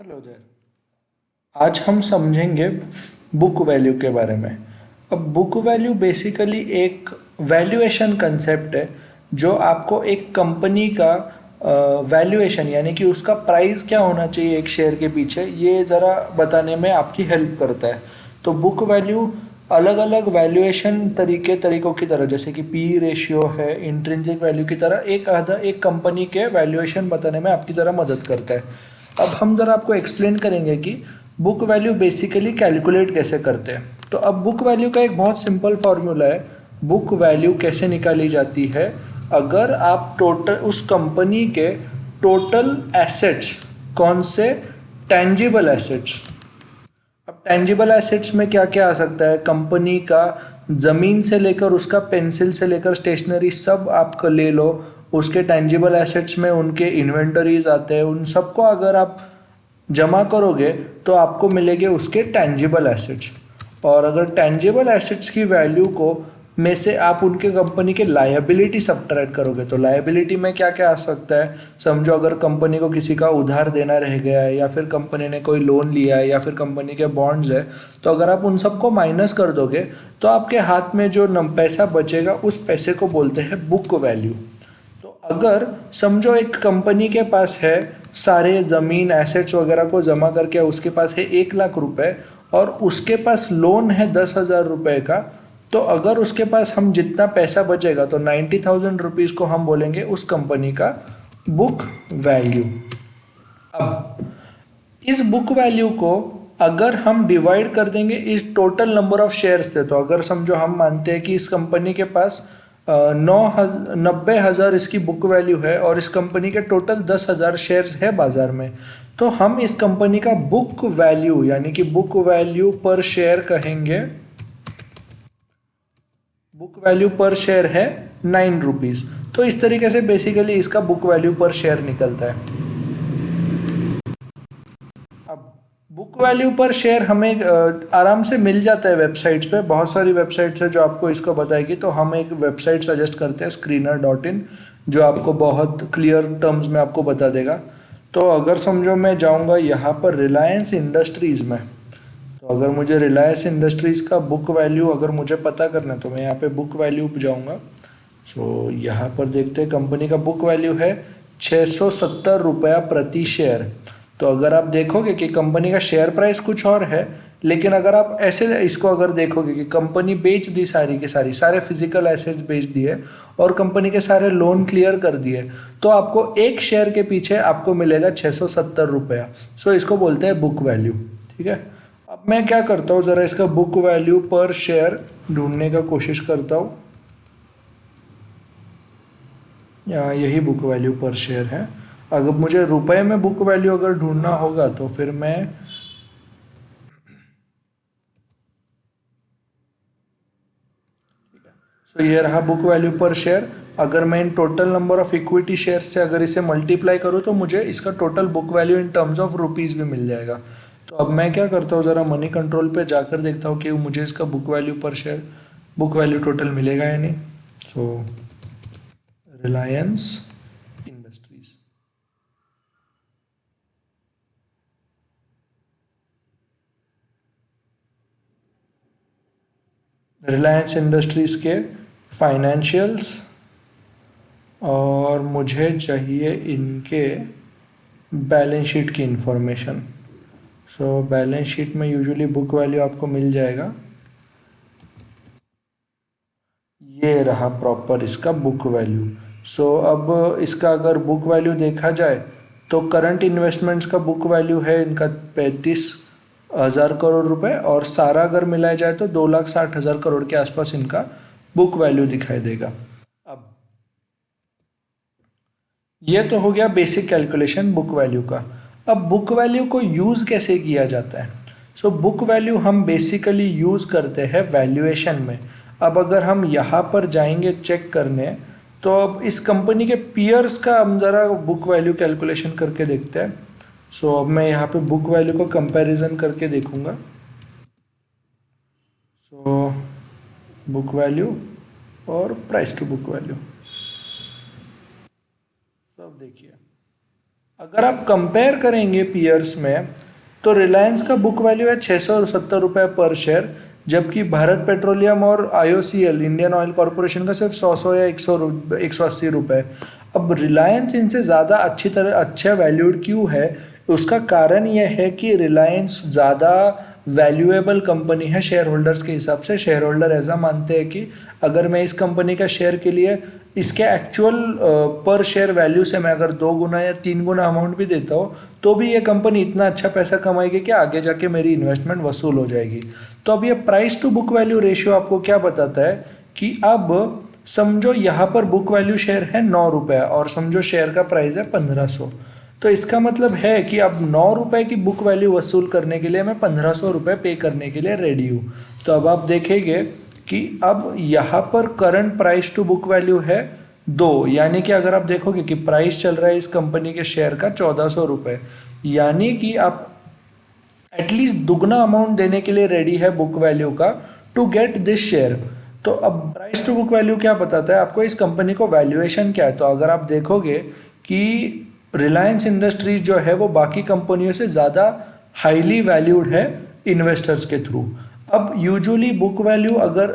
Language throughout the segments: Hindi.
Hello there. आज हम समझेंगे बुक वैल्यू के बारे में। अब बुक वैल्यू बेसिकली एक वैल्यूएशन कंसेप्ट है जो आपको एक कंपनी का वैल्यूएशन यानी कि उसका प्राइस क्या होना चाहिए एक शेयर के पीछे ये ज़रा बताने में आपकी हेल्प करता है। तो बुक वैल्यू अलग अलग वैल्यूएशन तरीकों की तरह जैसे कि पी रेशियो है, इंट्रिंसिक वैल्यू की तरह एक कंपनी के वैल्यूएशन बताने में आपकी ज़रा मदद करता है। अब हम ज़रा आपको एक्सप्लेन करेंगे कि बुक वैल्यू बेसिकली कैलकुलेट कैसे करते हैं। तो अब बुक वैल्यू का एक बहुत सिंपल फार्मूला है। बुक वैल्यू कैसे निकाली जाती है? अगर आप टोटल उस कंपनी के टोटल एसेट्स, कौन से? Tangible assets. अब टेंजिबल एसेट्स में क्या क्या आ सकता है? कंपनी का ज़मीन से लेकर उसका पेंसिल से लेकर स्टेशनरी सब आप ले लो। उसके टेंजिबल एसेट्स में उनके इन्वेंटरीज आते हैं। उन सबको अगर आप जमा करोगे तो आपको मिलेंगे उसके टेंजिबल एसेट्स। और अगर टेंजिबल एसेट्स की वैल्यू को में से आप उनके कंपनी के लायबिलिटी सब्ट्रैक्ट करोगे तो लायबिलिटी में क्या क्या आ सकता है? समझो अगर कंपनी को किसी का उधार देना रह गया है या फिर कंपनी ने कोई लोन लिया है या फिर कंपनी के बॉन्ड्स है, तो अगर आप उन सबको माइनस कर दोगे तो आपके हाथ में जो पैसा बचेगा उस पैसे को बोलते हैं बुक वैल्यू। तो अगर समझो एक कंपनी के पास है सारे ज़मीन एसेट्स वगैरह को जमा करके उसके पास है 1 लाख रुपए और उसके पास लोन है 10,000 रुपए का, तो अगर उसके पास हम जितना पैसा बचेगा तो 90,000 रुपीज़ को हम बोलेंगे उस कंपनी का बुक वैल्यू। अब इस बुक वैल्यू को अगर हम डिवाइड कर देंगे इस टोटल नंबर ऑफ शेयर्स थे, तो अगर समझो हम मानते हैं कि इस कंपनी के पास 90,000 इसकी बुक वैल्यू है और इस कंपनी के टोटल 10,000 शेयर्स है बाजार में, तो हम इस कंपनी का बुक वैल्यू यानी कि बुक वैल्यू पर शेयर कहेंगे। बुक वैल्यू पर शेयर है 9 रुपीज़। तो इस तरीके से बेसिकली इसका बुक वैल्यू पर शेयर निकलता है। अब बुक वैल्यू पर शेयर हमें आराम से मिल जाता है वेबसाइट्स पे। बहुत सारी वेबसाइट्स है जो आपको इसको बताएगी, तो हम एक वेबसाइट सजेस्ट करते हैं screener.in, जो आपको बहुत क्लियर टर्म्स में आपको बता देगा। तो अगर समझो मैं जाऊंगा यहाँ पर रिलायंस इंडस्ट्रीज़ में, तो अगर मुझे रिलायंस इंडस्ट्रीज़ का बुक वैल्यू अगर मुझे पता करना है तो मैं यहाँ पे बुक वैल्यू पे जाऊँगा। सो यहाँ पर देखते हैं कंपनी का बुक वैल्यू है 670 रुपया प्रति शेयर। तो अगर आप देखोगे कि कंपनी का शेयर प्राइस कुछ और है, लेकिन अगर आप ऐसे इसको अगर देखोगे कि कंपनी बेच दी सारी की सारी, सारे फिजिकल एसेट्स बेच दिए और कंपनी के सारे लोन क्लियर कर दिए, तो आपको एक शेयर के पीछे आपको मिलेगा 670 रुपया। सो इसको बोलते हैं बुक वैल्यू। ठीक है। अब मैं क्या करता हूँ, ज़रा इसका बुक वैल्यू पर शेयर ढूंढने का कोशिश करता हूँ। यही बुक वैल्यू पर शेयर है। अगर मुझे रुपए में बुक वैल्यू अगर ढूंढना होगा तो फिर मैं सो ये रहा बुक वैल्यू पर शेयर। अगर मैं in total number of equity share से अगर इसे मल्टीप्लाई करूँ तो मुझे इसका total book value in terms of rupees भी मिल जाएगा। तो अब मैं क्या करता हूँ, ज़रा मनी कंट्रोल पे जाकर देखता हूँ कि मुझे इसका बुक वैल्यू पर शेयर बुक वैल्यू टोटल मिलेगा या नहीं। सो रिलायंस इंडस्ट्रीज, रिलायंस इंडस्ट्रीज़ के फाइनेंशियल्स, और मुझे चाहिए इनके बैलेंस शीट की इंफॉर्मेशन। सो बैलेंस शीट में यूजुअली बुक वैल्यू आपको मिल जाएगा। ये रहा प्रॉपर इसका बुक वैल्यू। सो अब इसका अगर बुक वैल्यू देखा जाए तो करंट इन्वेस्टमेंट्स का बुक वैल्यू है इनका 35,000 करोड़ रुपए, और सारा अगर मिलाया जाए तो 2,60,000 करोड़ के आसपास इनका बुक वैल्यू दिखाई देगा। अब ये तो हो गया बेसिक कैलकुलेशन बुक वैल्यू का। अब बुक वैल्यू को यूज़ कैसे किया जाता है? सो बुक वैल्यू हम बेसिकली यूज़ करते हैं वैल्यूएशन में। अब अगर हम यहाँ पर जाएंगे चेक करने, तो अब इस कंपनी के पीयर्स का हम ज़रा बुक वैल्यू कैलकुलेशन करके देखते हैं। सो अब मैं यहाँ पे बुक वैल्यू को कंपैरिजन करके देखूँगा। सो बुक वैल्यू और प्राइस टू बुक वैल्यू। सो अब देखिए, अगर आप कंपेयर करेंगे पीयर्स में, तो रिलायंस का बुक वैल्यू है 670 रुपये पर शेयर, जबकि भारत पेट्रोलियम और आईओसीएल इंडियन ऑयल कॉरपोरेशन का सिर्फ 100 या 180 रुपये। अब रिलायंस इनसे ज़्यादा अच्छा वैल्यूड क्यों है? उसका कारण यह है कि रिलायंस ज़्यादा वैल्यूएबल कंपनी है शेयर होल्डर्स के हिसाब से। शेयर होल्डर ऐसा मानते हैं कि अगर मैं इस कंपनी का शेयर के लिए इसके एक्चुअल पर शेयर वैल्यू से मैं अगर 2 गुना या 3 गुना अमाउंट भी देता हूँ, तो भी ये कंपनी इतना अच्छा पैसा कमाएगी कि आगे जाके मेरी इन्वेस्टमेंट वसूल हो जाएगी। तो अब ये price to book value ratio आपको क्या बताता है कि अब समझो यहाँ पर बुक वैल्यू शेयर है 9 रुपये और समझो शेयर का प्राइस है 1500, तो इसका मतलब है कि अब 9 रुपये की बुक वैल्यू वसूल करने के लिए मैं 1500 रुपये पे करने के लिए रेडी हूँ। तो अब आप देखेंगे कि अब यहाँ पर current price to book value है 2, यानी कि अगर आप देखोगे कि प्राइस चल रहा है इस कंपनी के शेयर का 1400 रुपये, यानी कि आप एटलीस्ट दुगना अमाउंट देने के लिए रेडी है बुक वैल्यू का टू गेट दिस शेयर। तो अब प्राइस टू बुक वैल्यू क्या बताता है आपको, इस कंपनी को वैल्यूएशन क्या है? तो अगर आप देखोगे कि रिलायंस इंडस्ट्रीज जो है वो बाकी कंपनियों से ज़्यादा हाईली वैल्यूड है इन्वेस्टर्स के थ्रू। अब यूजुअली बुक वैल्यू अगर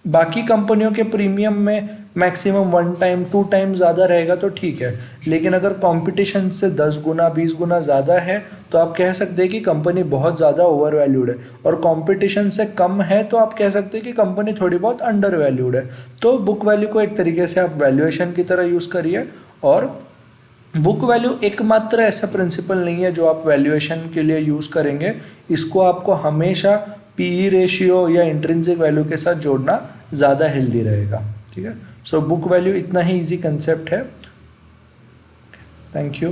बाकी कंपनियों के प्रीमियम में मैक्सिमम 1 टाइम 2 टाइम ज़्यादा रहेगा तो ठीक है, लेकिन अगर कंपटीशन से 10 गुना 20 गुना ज़्यादा है तो आप कह सकते हैं कि कंपनी बहुत ज़्यादा ओवर वैल्यूड है, और कंपटीशन से कम है तो आप कह सकते हैं कि कंपनी थोड़ी बहुत अंडर वैल्यूड है। तो बुक वैल्यू को एक तरीके से आप वैल्यूएशन की तरह यूज़ करिए, और बुक वैल्यू एकमात्र ऐसा प्रिंसिपल नहीं है जो आप वैल्यूएशन के लिए यूज़ करेंगे। इसको आपको हमेशा पीई रेशियो या इंट्रिंसिक वैल्यू के साथ जोड़ना ज़्यादा हेल्दी रहेगा। ठीक है, सो बुक वैल्यू इतना ही इजी कंसेप्ट है। Thank you.